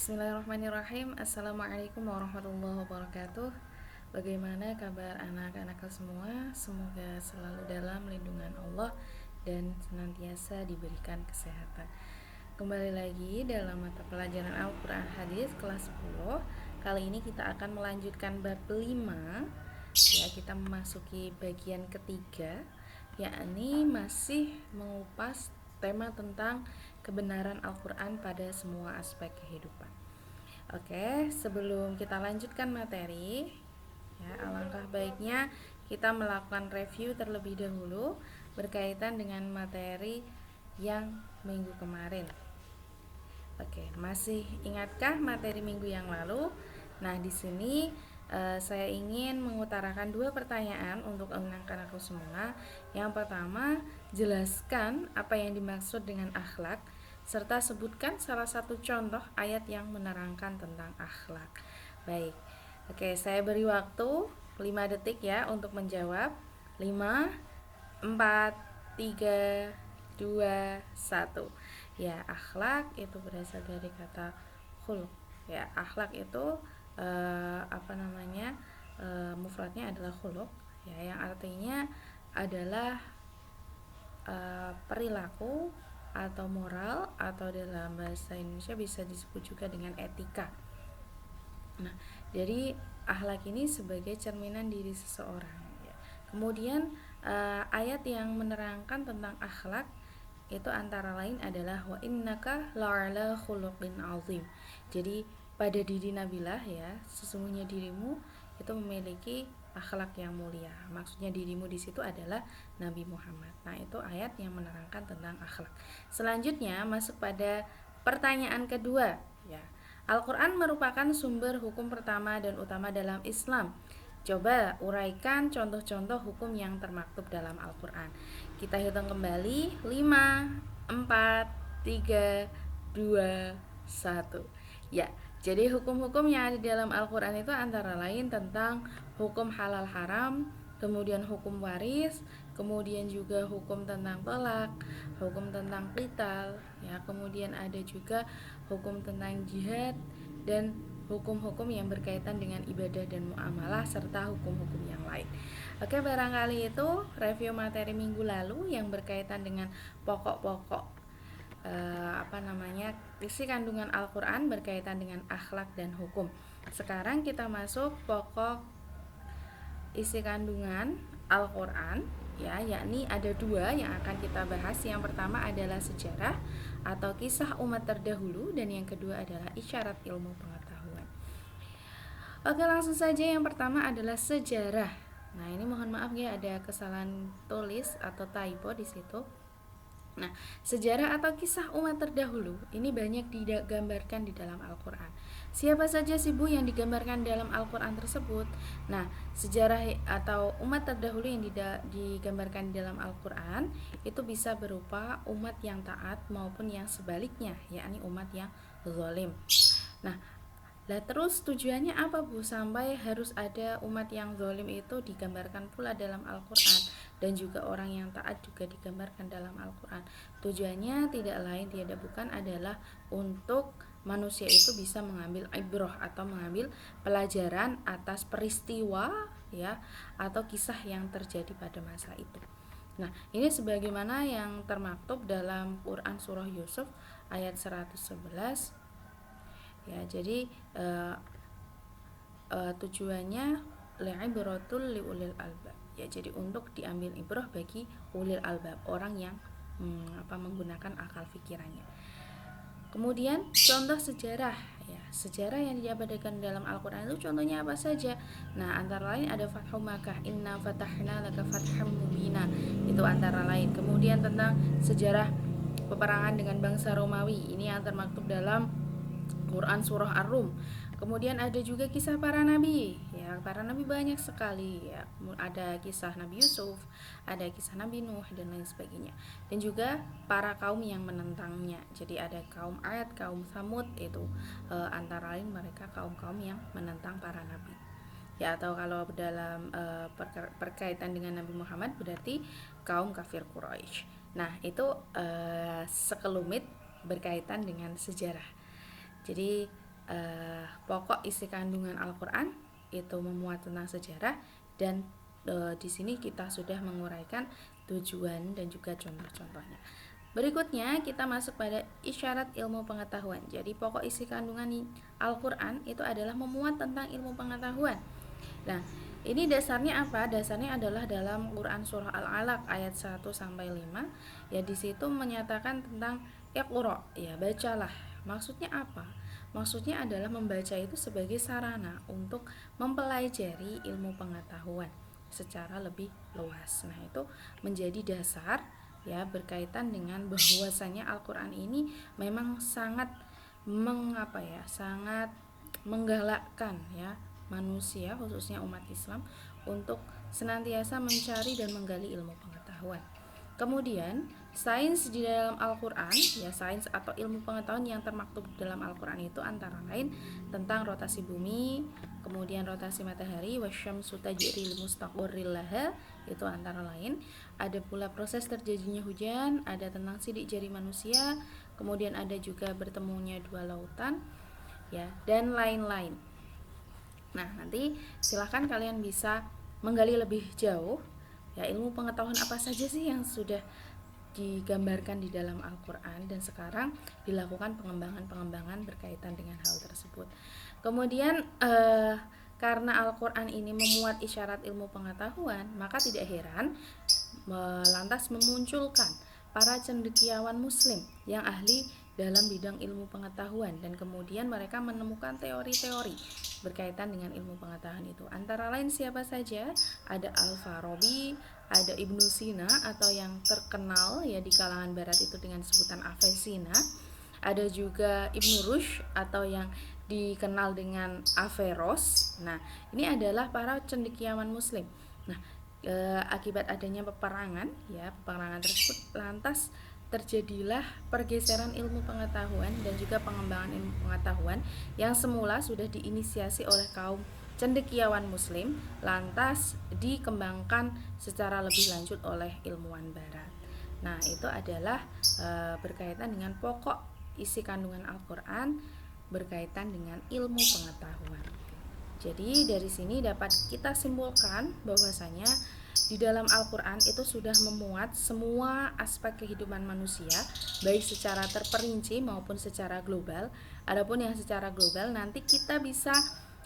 Bismillahirrahmanirrahim. Assalamualaikum warahmatullahi wabarakatuh. Bagaimana kabar anak-anakku semua? Semoga selalu dalam lindungan Allah dan senantiasa diberikan kesehatan. Kembali lagi dalam mata pelajaran Al-Quran Hadis kelas 10. Kali ini kita akan melanjutkan bab 5. Ya, kita memasuki bagian ketiga, yakni masih mengupas tema tentang kebenaran Al-Quran pada semua aspek kehidupan. Oke, sebelum kita lanjutkan materi, ya, alangkah baiknya kita melakukan review terlebih dahulu berkaitan dengan materi yang minggu kemarin. Oke, masih ingatkah materi minggu yang lalu? Nah, di sini saya ingin mengutarakan dua pertanyaan untuk anak-anakku semua. Yang pertama, jelaskan apa yang dimaksud dengan akhlak, serta sebutkan salah satu contoh ayat yang menerangkan tentang akhlak. Baik, oke, saya beri waktu 5 detik ya untuk menjawab. 5, 4, 3, 2, 1. Ya, akhlak itu berasal dari kata khuluq. Ya, akhlak itu mufradnya adalah khuluq, ya, yang artinya adalah perilaku atau moral, atau dalam bahasa Indonesia bisa disebut juga dengan etika. Nah, jadi akhlak ini sebagai cerminan diri seseorang, ya. Kemudian ayat yang menerangkan tentang akhlak itu antara lain adalah wa innaka la'ala khuluqin azim. Jadi pada diri Nabilah, ya, sesungguhnya dirimu itu memiliki akhlak yang mulia. Maksudnya dirimu di situ adalah Nabi Muhammad. Nah, itu ayat yang menerangkan tentang akhlak. Selanjutnya masuk pada pertanyaan kedua, ya. Al-Quran merupakan sumber hukum pertama dan utama dalam Islam. Coba uraikan contoh-contoh hukum yang termaktub dalam Al-Quran. Kita hitung kembali. 5, 4, 3, 2, 1. Ya, jadi hukum-hukum yang ada di dalam Al-Quran itu antara lain tentang hukum halal haram, kemudian hukum waris, kemudian juga hukum tentang tolak, hukum tentang qital, ya, kemudian ada juga hukum tentang jihad, dan hukum-hukum yang berkaitan dengan ibadah dan muamalah, serta hukum-hukum yang lain. Oke, barangkali itu review materi minggu lalu yang berkaitan dengan pokok-pokok isi kandungan Al-Quran berkaitan dengan akhlak dan hukum. Sekarang kita masuk pokok isi kandungan Al-Quran, ya, yakni ada dua yang akan kita bahas. Yang pertama adalah sejarah atau kisah umat terdahulu, dan yang kedua adalah isyarat ilmu pengetahuan. Oke, langsung saja. Yang pertama adalah sejarah. Nah, ini mohon maaf ya, ada kesalahan tulis atau typo di situ. Nah, sejarah atau kisah umat terdahulu ini banyak digambarkan di dalam Al-Quran. Siapa saja sih Bu yang digambarkan dalam Al-Quran tersebut? Nah, sejarah atau umat terdahulu yang digambarkan di dalam Al-Quran itu bisa berupa umat yang taat maupun yang sebaliknya, yakni umat yang zalim. Nah, terus tujuannya apa Bu sampai harus ada umat yang zalim itu digambarkan pula dalam Al-Quran, dan juga orang yang taat juga digambarkan dalam Al-Quran? Tujuannya tidak lain tidak bukan adalah untuk manusia itu bisa mengambil ibrah atau mengambil pelajaran atas peristiwa, ya, atau kisah yang terjadi pada masa itu. Nah, ini sebagaimana yang termaktub dalam Quran surah Yusuf ayat 111. Ya, jadi tujuannya li'ibratul liulil albab. Ya, jadi untuk diambil ibrah bagi ulil albab, orang yang menggunakan akal pikirannya. Kemudian contoh sejarah, ya, sejarah yang diabadikan dalam Al-Quran itu contohnya apa saja? Nah, antara lain ada Fathu Makkah, inna fatahna laka fatham mubina, itu antara lain. Kemudian tentang sejarah peperangan dengan bangsa Romawi, ini yang termaktub dalam Quran surah Ar-Rum. Kemudian ada juga kisah para nabi, ya, para nabi banyak sekali, ya. Ada kisah Nabi Yusuf, ada kisah Nabi Nuh, dan lain sebagainya. Dan juga para kaum yang menentangnya. Jadi ada kaum Ad, kaum Tsamud, itu antara lain mereka kaum-kaum yang menentang para nabi. Ya, atau kalau dalam berkaitan dengan Nabi Muhammad berarti kaum kafir Quraisy. Nah, itu sekelumit berkaitan dengan sejarah. Jadi pokok isi kandungan Al-Quran itu memuat tentang sejarah, dan di sini kita sudah menguraikan tujuan dan juga contoh-contohnya. Berikutnya kita masuk pada isyarat ilmu pengetahuan. Jadi pokok isi kandungan Al-Quran itu adalah memuat tentang ilmu pengetahuan. Nah, ini dasarnya apa? Dasarnya adalah dalam Quran surah Al-Alaq ayat 1 sampai 5. Ya, di situ menyatakan tentang Iqra, ya bacalah. Maksudnya apa? Maksudnya adalah membaca itu sebagai sarana untuk mempelajari ilmu pengetahuan secara lebih luas. Nah, itu menjadi dasar ya berkaitan dengan bahwasanya Al-Qur'an ini memang sangat sangat menggalakkan ya manusia, khususnya umat Islam, untuk senantiasa mencari dan menggali ilmu pengetahuan. Kemudian sains di dalam Al-Quran, ya sains atau ilmu pengetahuan yang termaktub dalam Al-Quran itu antara lain tentang rotasi bumi, kemudian rotasi matahari, wasyamsu tajri li mustaqarril laha, itu antara lain. Ada pula proses terjadinya hujan, ada tentang sidik jari manusia, kemudian ada juga bertemunya dua lautan, ya, dan lain-lain. Nah, nanti silahkan kalian bisa menggali lebih jauh ya ilmu pengetahuan apa saja sih yang sudah digambarkan di dalam Al-Quran, dan sekarang dilakukan pengembangan-pengembangan berkaitan dengan hal tersebut. Kemudian karena Al-Quran ini memuat isyarat ilmu pengetahuan, maka tidak heran lantas memunculkan para cendekiawan muslim yang ahli dalam bidang ilmu pengetahuan, dan kemudian mereka menemukan teori-teori berkaitan dengan ilmu pengetahuan itu. Antara lain siapa saja? Ada Al-Farabi, ada Ibnu Sina atau yang terkenal ya di kalangan barat itu dengan sebutan Avicenna. Ada juga Ibnu Rushd atau yang dikenal dengan Averroes. Nah, ini adalah para cendekiawan muslim. Nah, akibat adanya peperangan tersebut lantas terjadilah pergeseran ilmu pengetahuan dan juga pengembangan ilmu pengetahuan yang semula sudah diinisiasi oleh kaum cendekiawan muslim, lantas dikembangkan secara lebih lanjut oleh ilmuwan barat. Nah, itu adalah berkaitan dengan pokok isi kandungan Al-Quran berkaitan dengan ilmu pengetahuan. Jadi dari sini dapat kita simpulkan bahwasanya di dalam Al-Quran itu sudah memuat semua aspek kehidupan manusia, baik secara terperinci maupun secara global. Adapun yang secara global nanti kita bisa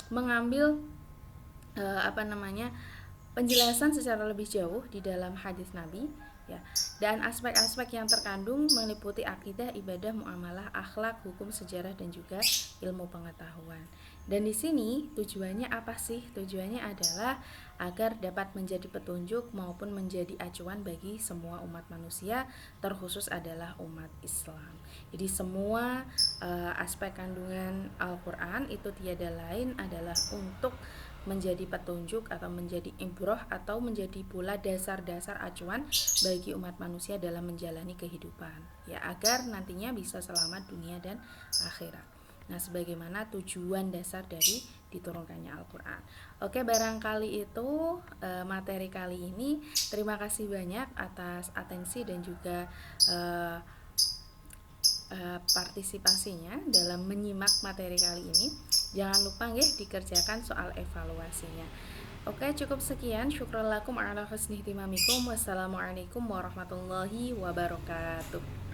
mengambil penjelasan secara lebih jauh di dalam hadis Nabi ya. Dan aspek-aspek yang terkandung meliputi akidah, ibadah, muamalah, akhlak, hukum, sejarah, dan juga ilmu pengetahuan. Dan di sini tujuannya apa sih? Tujuannya adalah agar dapat menjadi petunjuk maupun menjadi acuan bagi semua umat manusia, terkhusus adalah umat Islam. Jadi semua aspek kandungan Al-Quran itu tiada lain adalah untuk menjadi petunjuk atau menjadi ibrah atau menjadi pula dasar-dasar acuan bagi umat manusia dalam menjalani kehidupan ya, agar nantinya bisa selamat dunia dan akhirat. Nah, sebagaimana tujuan dasar dari diturunkannya Al-Quran. Oke, barangkali itu materi kali ini. Terima kasih banyak atas atensi dan juga partisipasinya dalam menyimak materi kali ini. Jangan lupa ya dikerjakan soal evaluasinya. Oke, cukup sekian. Syukran lakum ala husni ihtimamikum. Wassalamualaikum warahmatullahi wabarakatuh.